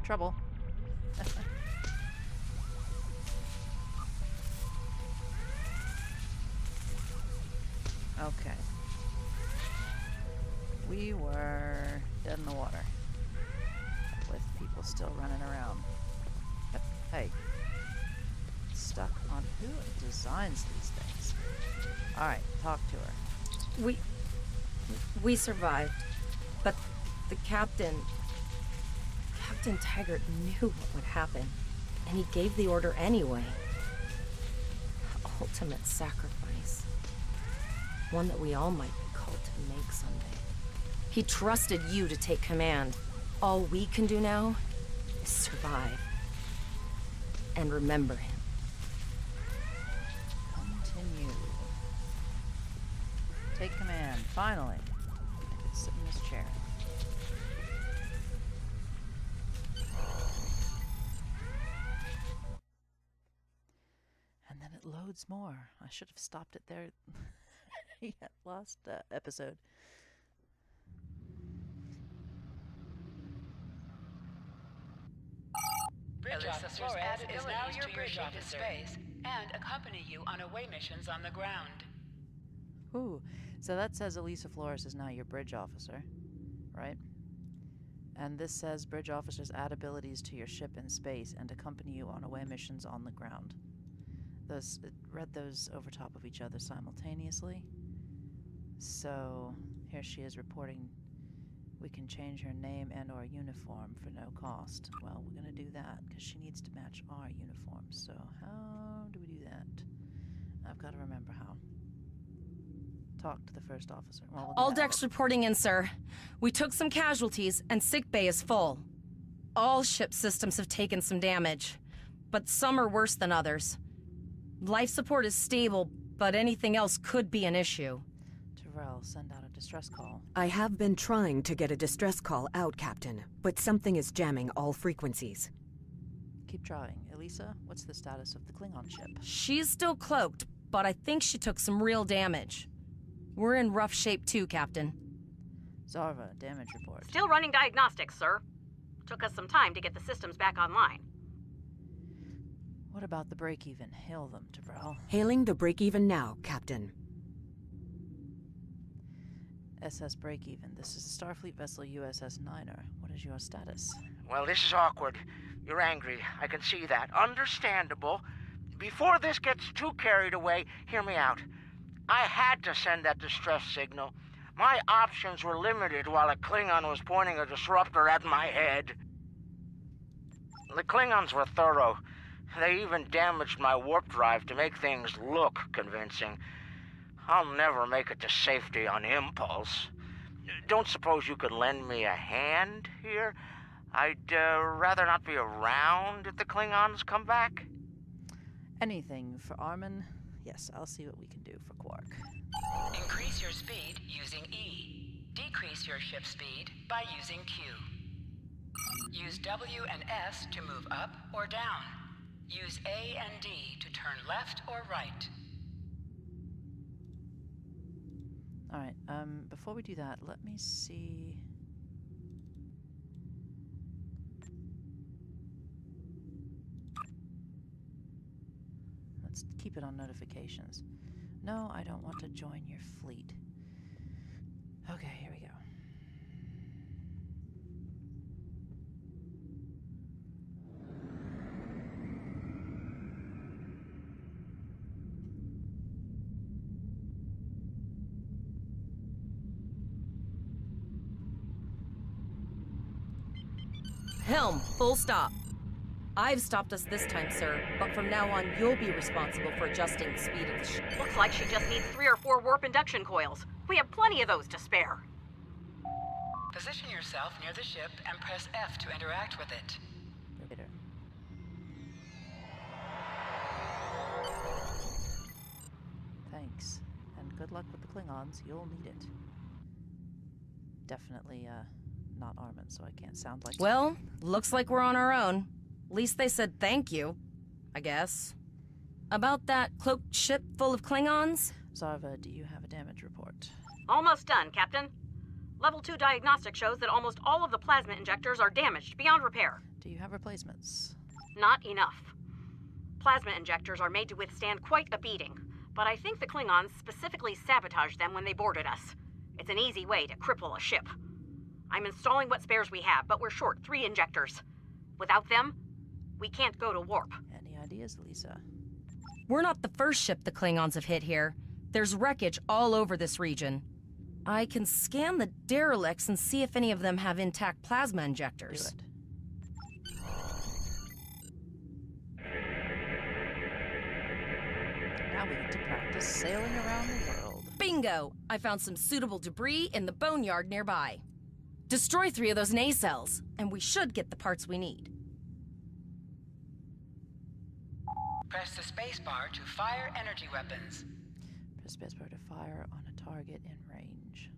trouble. Okay. We were dead in the water. With people still running around. Hey. Stuck on who designs these things? Alright, talk to her. We survived. But the Captain Taggart knew what would happen. And he gave the order anyway. Ultimate sacrifice. One that we all might be called to make someday. He trusted you to take command. All we can do now is survive. And remember him. Continue. Take command, finally. I can sit in this chair. And then it loads more. I should have stopped it there. Yeah, last episode. Bridge officers is now your bridge officer space and accompany you on away missions on the ground. Ooh, so that says Elisa Flores is now your bridge officer, right? And this says bridge officers add abilities to your ship in space and accompany you on away missions on the ground. It read those over top of each other simultaneously. So here she is reporting we can change her name and or uniform for no cost. Well, we're going to do that because she needs to match our uniform. So how do we do that? I've got to remember how. Talk to the first officer. Well, we'll All decks reporting in, sir. We took some casualties and sickbay is full. All ship systems have taken some damage, but some are worse than others. Life support is stable, but anything else could be an issue. Terrell, send out a distress call. I have been trying to get a distress call out, Captain, but something is jamming all frequencies. Keep trying. Elisa, what's the status of the Klingon ship? She's still cloaked, but I think she took some real damage. We're in rough shape too, Captain. Zarva, damage report. Still running diagnostics, sir. Took us some time to get the systems back online. What about the break-even? Hail them, Terrell. Hailing the break-even now, Captain. SS break-even. This is a Starfleet vessel USS Niner. What is your status? Well, this is awkward. You're angry. I can see that. Understandable. Before this gets too carried away, hear me out. I had to send that distress signal. My options were limited while a Klingon was pointing a disruptor at my head. The Klingons were thorough. They even damaged my warp drive to make things look convincing. I'll never make it to safety on impulse. Don't suppose you could lend me a hand here? I'd rather not be around if the Klingons come back. Anything for Armin? Yes, I'll see what we can do for Quark. Increase your speed using E. Decrease your ship speed by using Q. Use W and S to move up or down. Use A and D to turn left or right. Alright, before we do that, let me see... Let's keep it on notifications. No, I don't want to join your fleet. Okay, here we go. Helm, full stop. I've stopped us this time, sir, but from now on, you'll be responsible for adjusting the speed of the ship. Looks like she just needs 3 or 4 warp induction coils. We have plenty of those to spare. Position yourself near the ship and press F to interact with it. Later. Thanks. And good luck with the Klingons. You'll need it. Definitely, not Armin, so I can't sound like... Well, looks like we're on our own. At least they said thank you, I guess. About that cloaked ship full of Klingons? Zarva, do you have a damage report? Almost done, Captain. Level 2 diagnostic shows that almost all of the plasma injectors are damaged beyond repair. Do you have replacements? Not enough. Plasma injectors are made to withstand quite a beating, but I think the Klingons specifically sabotaged them when they boarded us. It's an easy way to cripple a ship. I'm installing what spares we have, but we're short 3 injectors. Without them, we can't go to warp. Any ideas, Lisa? We're not the first ship the Klingons have hit here. There's wreckage all over this region. I can scan the derelicts and see if any of them have intact plasma injectors. Do it. Now we get to practice sailing around the world. Bingo! I found some suitable debris in the boneyard nearby. Destroy 3 of those nacelles, and we should get the parts we need. Press the spacebar to fire energy weapons. Press spacebar to fire on a target in range.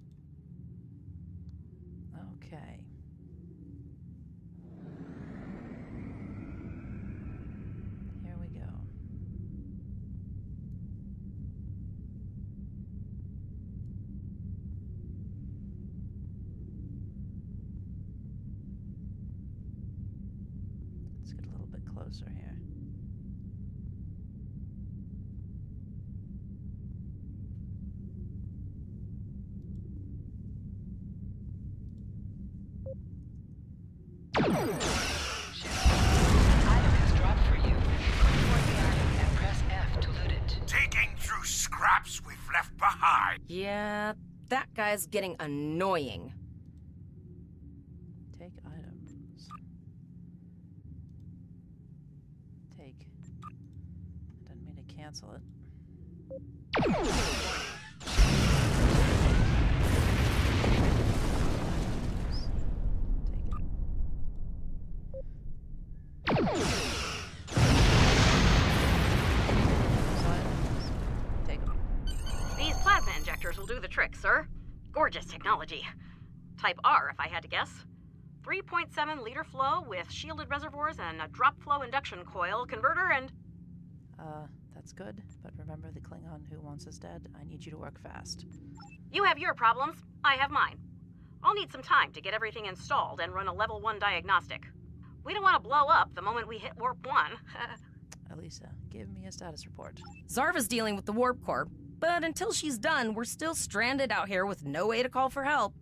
Okay. Here we go. Let's get a little bit closer here. Item is dropped for you. Click toward the item and press F to loot it. Digging through scraps we've left behind. Yeah, that guy's getting annoying. Take items. Take. I didn't mean to cancel it. Take them. These plasma injectors will do the trick, sir. Gorgeous technology. Type R, if I had to guess. 3.7 liter flow with shielded reservoirs and a drop flow induction coil converter and... That's good, but remember the Klingon who wants us dead? I need you to work fast. You have your problems, I have mine. I'll need some time to get everything installed and run a level 1 diagnostic. We don't want to blow up the moment we hit warp 1. Elisa, give me a status report. Zarva's dealing with the warp core, but until she's done, we're still stranded out here with no way to call for help.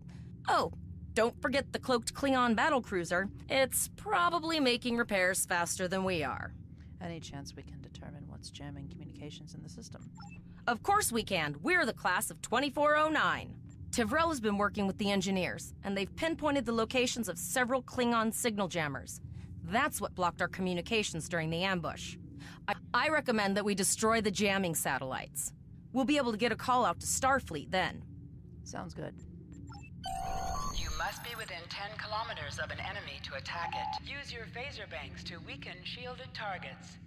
Oh, don't forget the cloaked Klingon battlecruiser. It's probably making repairs faster than we are. Any chance we can determine what's jamming communications in the system? Of course we can. We're the class of 2409. Tivrel has been working with the engineers, and they've pinpointed the locations of several Klingon signal jammers. That's what blocked our communications during the ambush. I recommend that we destroy the jamming satellites. We'll be able to get a call out to Starfleet then. Sounds good. You must be within 10 kilometers of an enemy to attack it. Use your phaser banks to weaken shielded targets.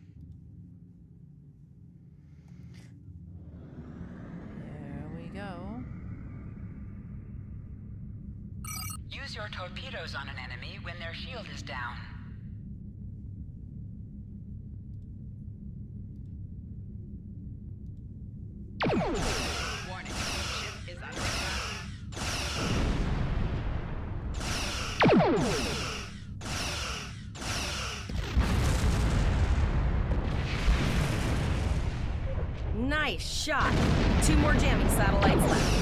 Here we go. Use your torpedoes on an enemy when their shield is down. Warning, ship is under attack. Nice shot. 2 more jamming satellites left.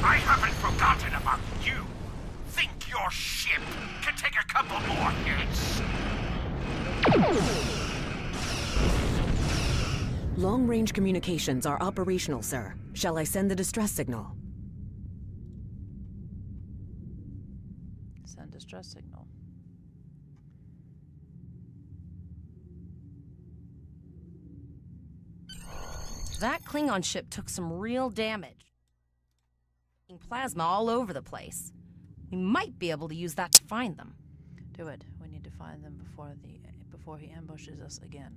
I haven't forgotten about you. Think your ship can take a couple more hits? Long-range communications are operational, sir. Shall I send the distress signal? Send distress signal. That Klingon ship took some real damage. Plasma all over the place. We might be able to use that to find them. Do it. We need to find them before he ambushes us again.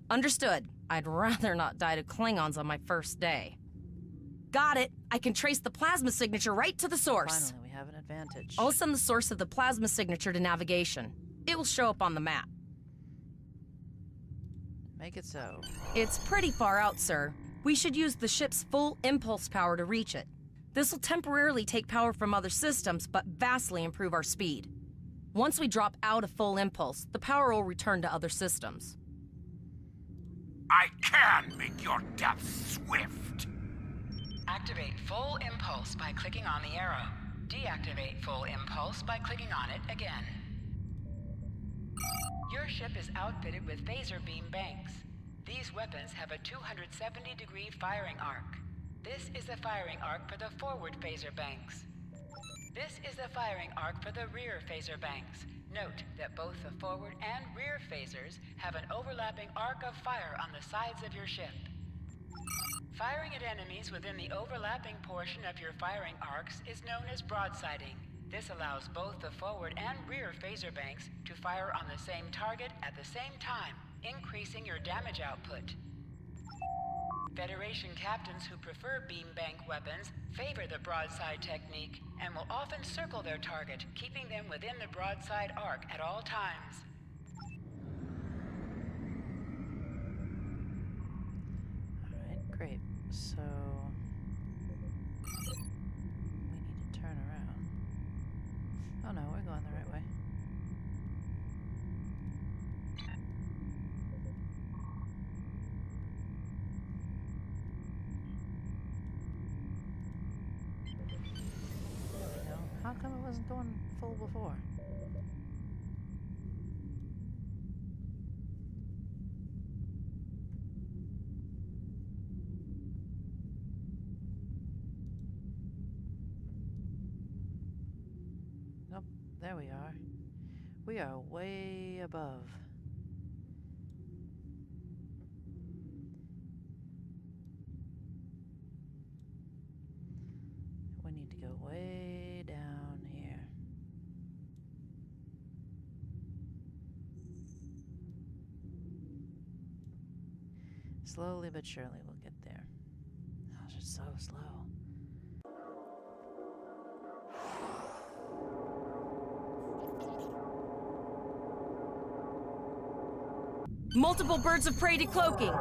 Understood. I'd rather not die to Klingons on my first day. Got it. I can trace the plasma signature right to the source. Finally, we have an advantage. I'll send the source of the plasma signature to navigation. It will show up on the map. Make it so. It's pretty far out, sir. We should use the ship's full impulse power to reach it. This will temporarily take power from other systems, but vastly improve our speed. Once we drop out of full impulse, the power will return to other systems. I can make your death swift. Activate full impulse by clicking on the arrow. Deactivate full impulse by clicking on it again. Your ship is outfitted with phaser beam banks. These weapons have a 270-degree firing arc. This is the firing arc for the forward phaser banks. This is the firing arc for the rear phaser banks. Note that both the forward and rear phasers have an overlapping arc of fire on the sides of your ship. Firing at enemies within the overlapping portion of your firing arcs is known as broadsiding. This allows both the forward and rear phaser banks to fire on the same target at the same time, increasing your damage output. Federation captains who prefer beam bank weapons favor the broadside technique and will often circle their target, keeping them within the broadside arc at all times. Alright, great. So... we need to turn around. Oh no, we're going the right way. How come it wasn't going full before? Nope, there we are. We are way above. We need to go way down here. Slowly but surely we'll get there. Oh, it's just so slow. Multiple birds of prey decloaking.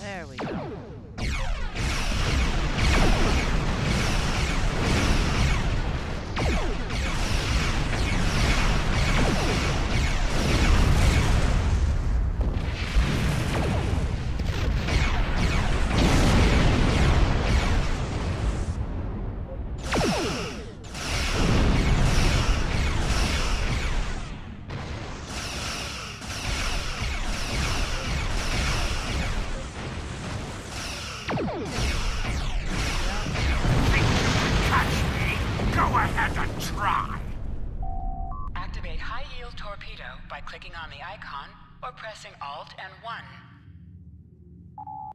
There we go. Activate high-yield torpedo by clicking on the icon or pressing Alt and 1.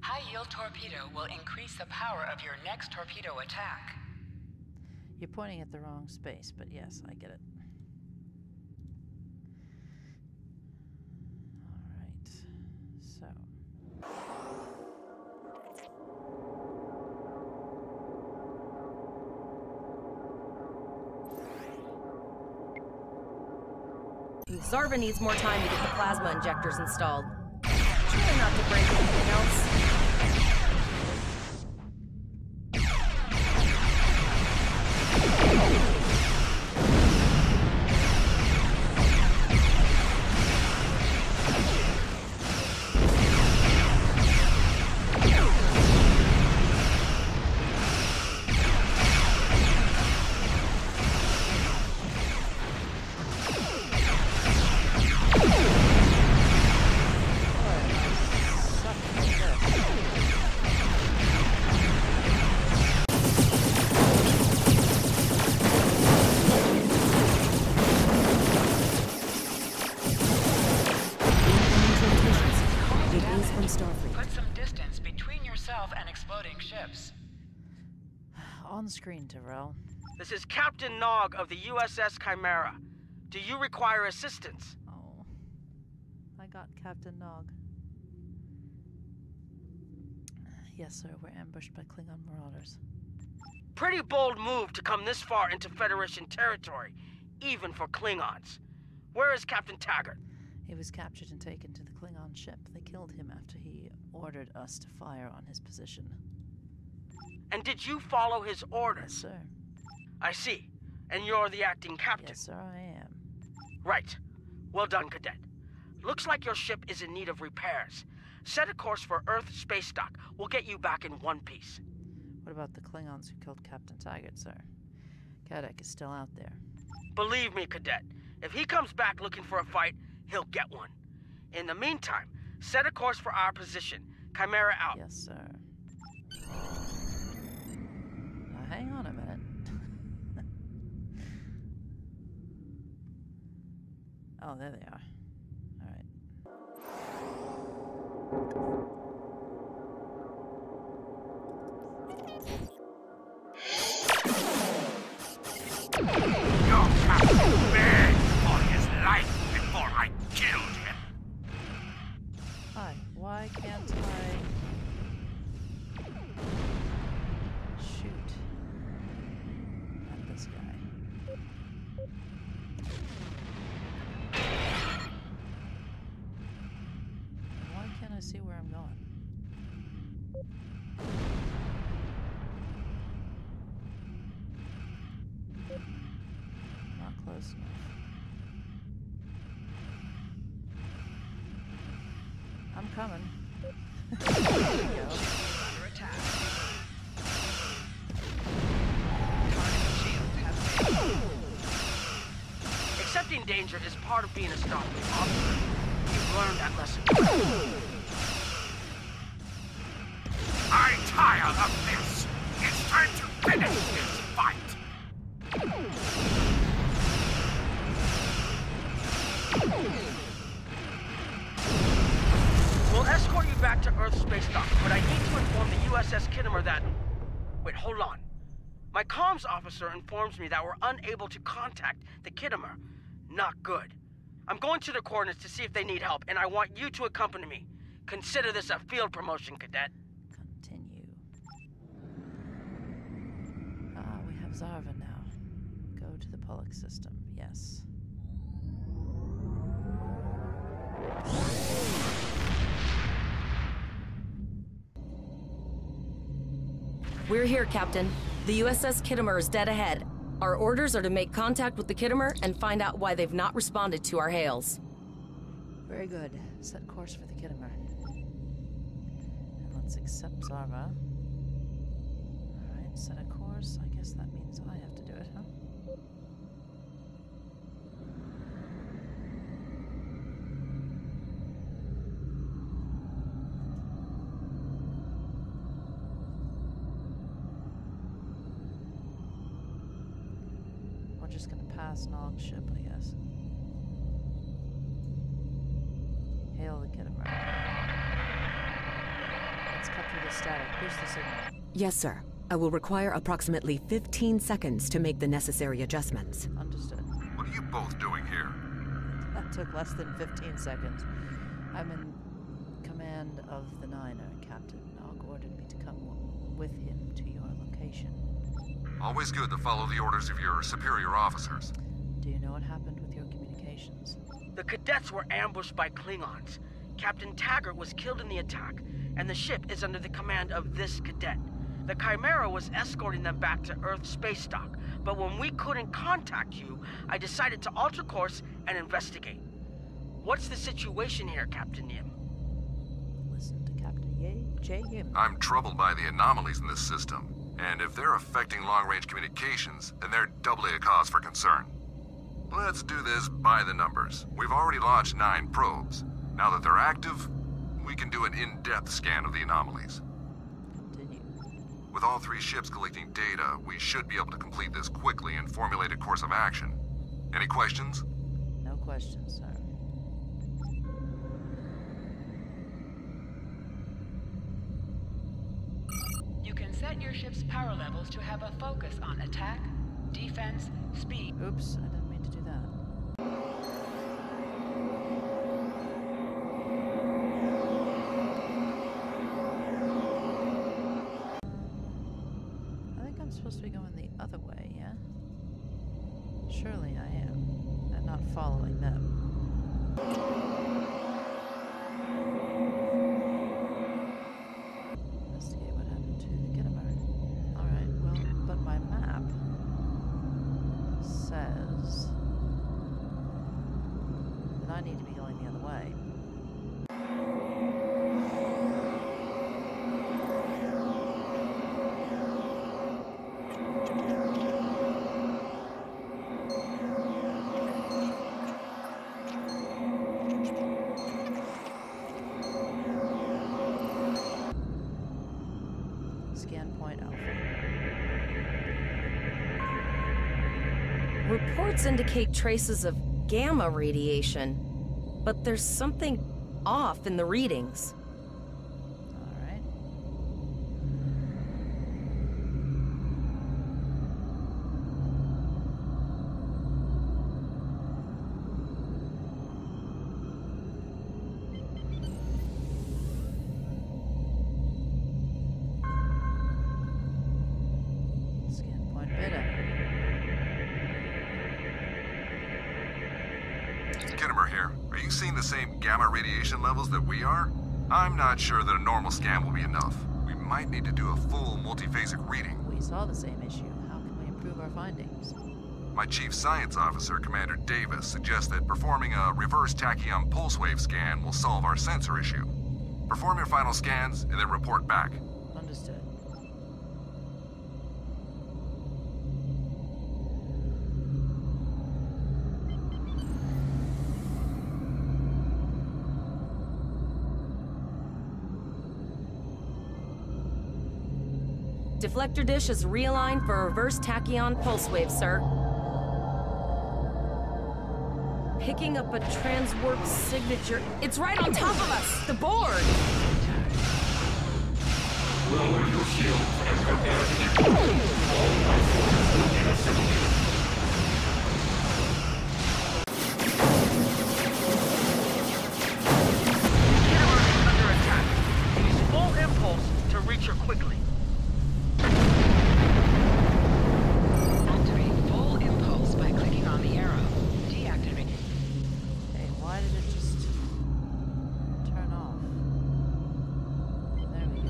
High-yield torpedo will increase the power of your next torpedo attack. You're pointing at the wrong space, but yes, I get it. Alright, so... Zarva needs more time to get the plasma injectors installed. Try not to break anything else. Put some distance between yourself and exploding ships. On screen, Terrell. This is Captain Nog of the USS Chimera. Do you require assistance? Oh. I got Captain Nog. Yes, sir. We're ambushed by Klingon marauders. Pretty bold move to come this far into Federation territory, even for Klingons. Where is Captain Taggart? He was captured and taken to the Klingon ship. They killed him after he ordered us to fire on his position. And did you follow his orders? Yes, sir. I see. And you're the acting captain? Yes, sir, I am. Right. Well done, Cadet. Looks like your ship is in need of repairs. Set a course for Earth space dock. We'll get you back in one piece. What about the Klingons who killed Captain Taggart, sir? Kadek is still out there. Believe me, Cadet. If he comes back looking for a fight, he'll get one. In the meantime, set a course for our position. Chimera out. Yes, sir. Now, hang on a minute. Oh, there they are. All right. Your captain begged for his life before I killed him. Hi. Why can't I shoot at this guy? Why can't I see where I'm going? Not close enough. I'm coming. There we go. Under attack. Target shield has failed. Accepting danger is part of being a Starfleet officer. You've learned that lesson. I'm tired of this. It's time to finish this fight. We'll escort you back to Earth space dock, but I need to inform the USS Kittimer that... Wait, hold on. My comms officer informs me that we're unable to contact the Kittimer. Not good. I'm going to the coordinates to see if they need help, and I want you to accompany me. Consider this a field promotion, Cadet. Continue. Ah, we have Zarva now. Go to the Pollock system. Yes. We're here, Captain. The USS Kittimer is dead ahead. Our orders are to make contact with the Kittimer and find out why they've not responded to our hails. Very good. Set course for the Kittimer. And let's accept Zarva. Alright, set a course. I guess that means I have to do it, huh? We're just gonna pass Nog's ship, I guess. Hail the Kittimer. Let's cut through the static. Boost the signal. Yes, sir. I will require approximately 15 seconds to make the necessary adjustments. Understood. What are you both doing here? That took less than 15 seconds. I'm in command of the Niner. Captain Nog ordered me to come with him to your location. Always good to follow the orders of your superior officers. Do you know what happened with your communications? The cadets were ambushed by Klingons. Captain Taggart was killed in the attack, and the ship is under the command of this cadet. The Chimera was escorting them back to Earth space dock, but when we couldn't contact you, I decided to alter course and investigate. What's the situation here, Captain Yim? Listen to Captain J. Yim. I'm troubled by the anomalies in this system, and if they're affecting long-range communications, then they're doubly a cause for concern. Let's do this by the numbers. We've already launched 9 probes. Now that they're active, we can do an in-depth scan of the anomalies. Continue. With all 3 ships collecting data, we should be able to complete this quickly and formulate a course of action. Any questions? No questions, sir. You can set Set your ship's power levels to have a focus on attack, defense, speed. Oops, I didn't mean to do that. I think I'm supposed to be going the other way, yeah? Surely I am, and not following them. Investigate what happened to the Kittimer. Alright, well, but my map says that I need to be going the other way. Scan point Alpha. Reports indicate traces of gamma radiation, but there's something off in the readings. Alright. Scan point Beta. Kittimer here. Are you seeing the same gamma radiation levels that we are? I'm not sure that a normal scan will be enough. We might need to do a full multiphasic reading. We saw the same issue. How can we improve our findings? My chief science officer, Commander Davis, suggests that performing a reverse tachyon pulse wave scan will solve our sensor issue. Perform your final scans and then report back. Understood. Deflector dish is realigned for a reverse tachyon pulse wave, sir. Picking up a transwarp signature. It's right on top of us! The board! Lower your shield and prepare to deploy. All my forces will be assembled. Kittimer is under attack. Use full impulse to reach her quickly. Activate full impulse by clicking on the arrow. Deactivate. Hey, why did it just turn off? There we go.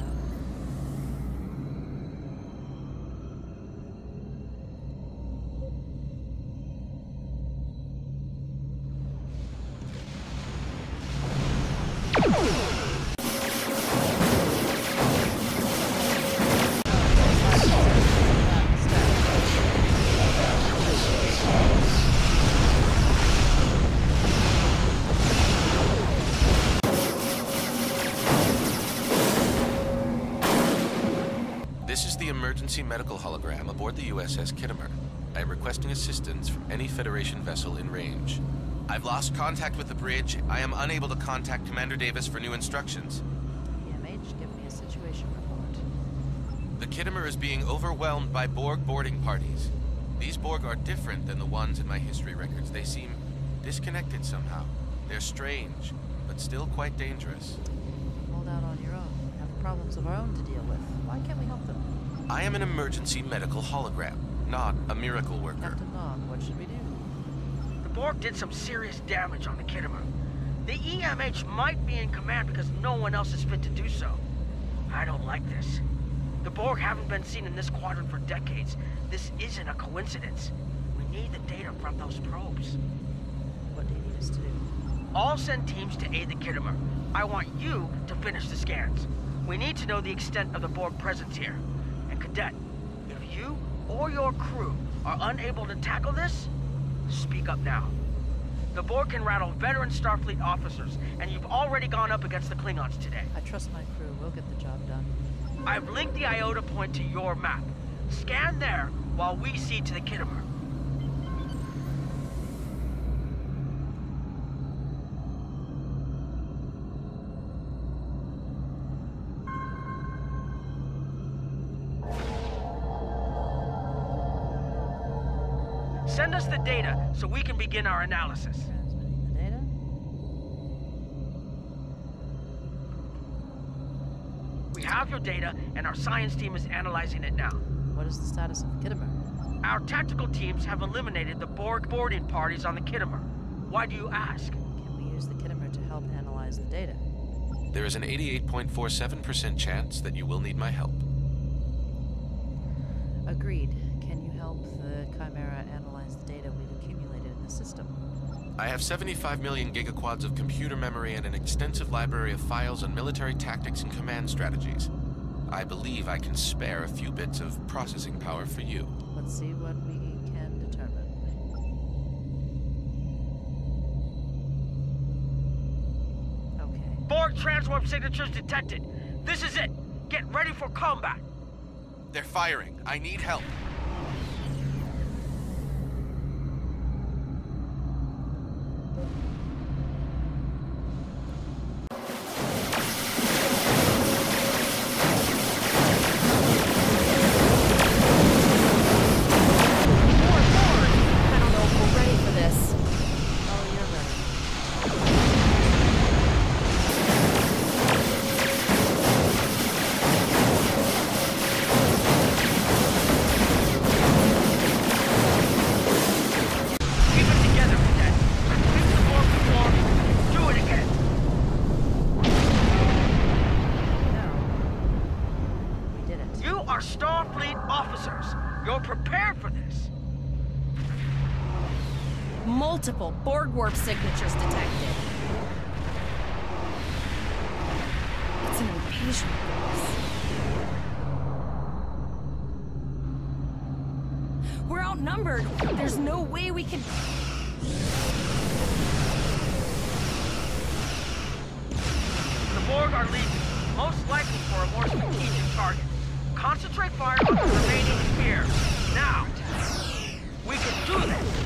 This is the emergency medical hologram aboard the USS Kittimer. I am requesting assistance from any Federation vessel in range. I've lost contact with the bridge. I am unable to contact Commander Davis for new instructions. EMH, give me a situation report. The Kittimer is being overwhelmed by Borg boarding parties. These Borg are different than the ones in my history records. They seem disconnected somehow. They're strange, but still quite dangerous. Hold out on your own. We have problems of our own to deal with. Why can't we help them? I am an emergency medical hologram, not a miracle worker. Captain Nog, what should we do? The Borg did some serious damage on the Kittimer. The EMH might be in command because no one else is fit to do so. I don't like this. The Borg haven't been seen in this quadrant for decades. This isn't a coincidence. We need the data from those probes. What do you need us to do? I'll send teams to aid the Kittimer. I want you to finish the scans. We need to know the extent of the Borg presence here. And Cadet, if you or your crew are unable to tackle this, speak up now. The Borg can rattle veteran Starfleet officers, and you've already gone up against the Klingons today. I trust my crew. We'll get the job done. I've linked the Iota point to your map. Scan there while we see to the Kittimer. Send us the data so we can begin our analysis. Transmitting the data. We have your data, and our science team is analyzing it now. What is the status of the Kittimer? Our tactical teams have eliminated the Borg boarding parties on the Kittimer. Why do you ask? Can we use the Kittimer to help analyze the data? There is an 88.47% chance that you will need my help. Agreed. Can you help the Chimera analyze the data we've accumulated in the system? I have 75 million gigaquads of computer memory and an extensive library of files on military tactics and command strategies. I believe I can spare a few bits of processing power for you. Let's see what we can determine. Okay. Borg transwarp signatures detected. This is it. Get ready for combat. They're firing. I need help. I don't know if we're ready for this. Oh, you're ready. Keep it together, Cadet. Keep the Borg reformed. Do it again. No. We did it. You are Starfleet officers. You're prepared for this. Multiple Borg warp signatures detected. It's an invasion force. We're outnumbered. There's no way we can... The Borg are leaving, most likely for a more strategic target. Concentrate fire on the remaining sphere. Now! We can do this!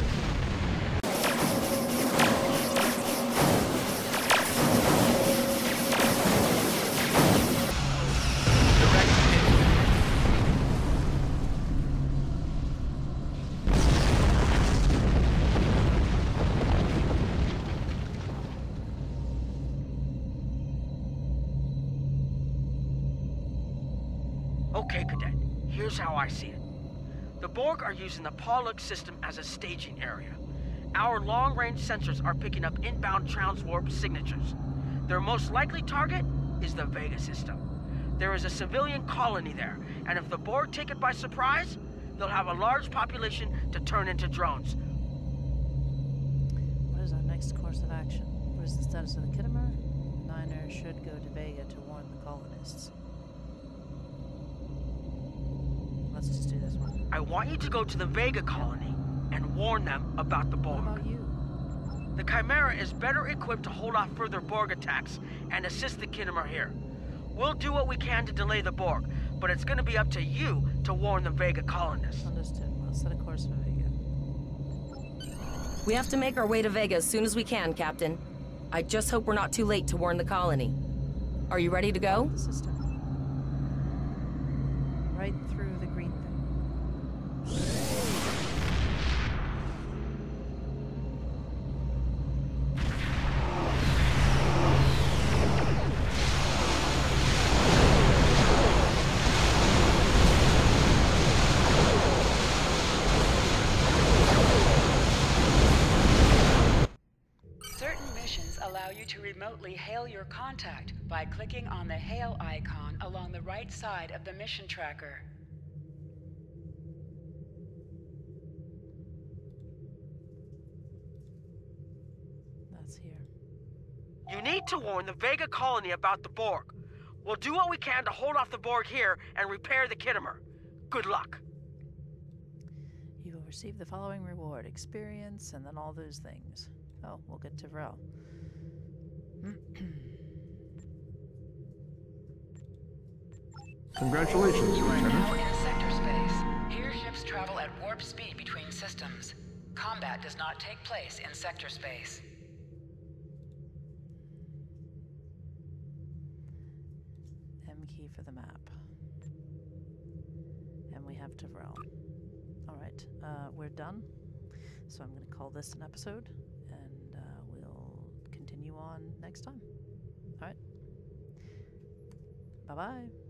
Okay, Cadet. Here's how I see it. The Borg are using the Pollux system as a staging area. Our long-range sensors are picking up inbound transwarp signatures. Their most likely target is the Vega system. There is a civilian colony there, and if the Borg take it by surprise, they'll have a large population to turn into drones. What is our next course of action? What is the status of the Kittimer? Niner should go to Vega to warn the colonists. Let's just do this one. I want you to go to the Vega colony and warn them about the What Borg. about you? The Chimera is better equipped to hold off further Borg attacks and assist the Kittimer here. We'll do what we can to delay the Borg, but it's gonna be up to you to warn the Vega colonists. Understood. I'll set a course for Vega. We have to make our way to Vega as soon as we can, Captain. I just hope we're not too late to warn the colony. Are you ready to go? The system. Right through the green thing. Certain missions allow you to remotely hail your contact by clicking on the hail icon along the right side of the mission tracker. That's here. You need to warn the Vega colony about the Borg. We'll do what we can to hold off the Borg here and repair the Kittimer. Good luck. You will receive the following reward: experience, and then all those things. Oh, we'll get to Vrel. Congratulations, You are Lieutenant. now in sector space. Here ships travel at warp speed between systems. Combat does not take place in sector space. M key for the map. And we have to Vrel. Alright, we're done. So I'm going to call this an episode, and we'll continue on next time. All right. Bye-bye.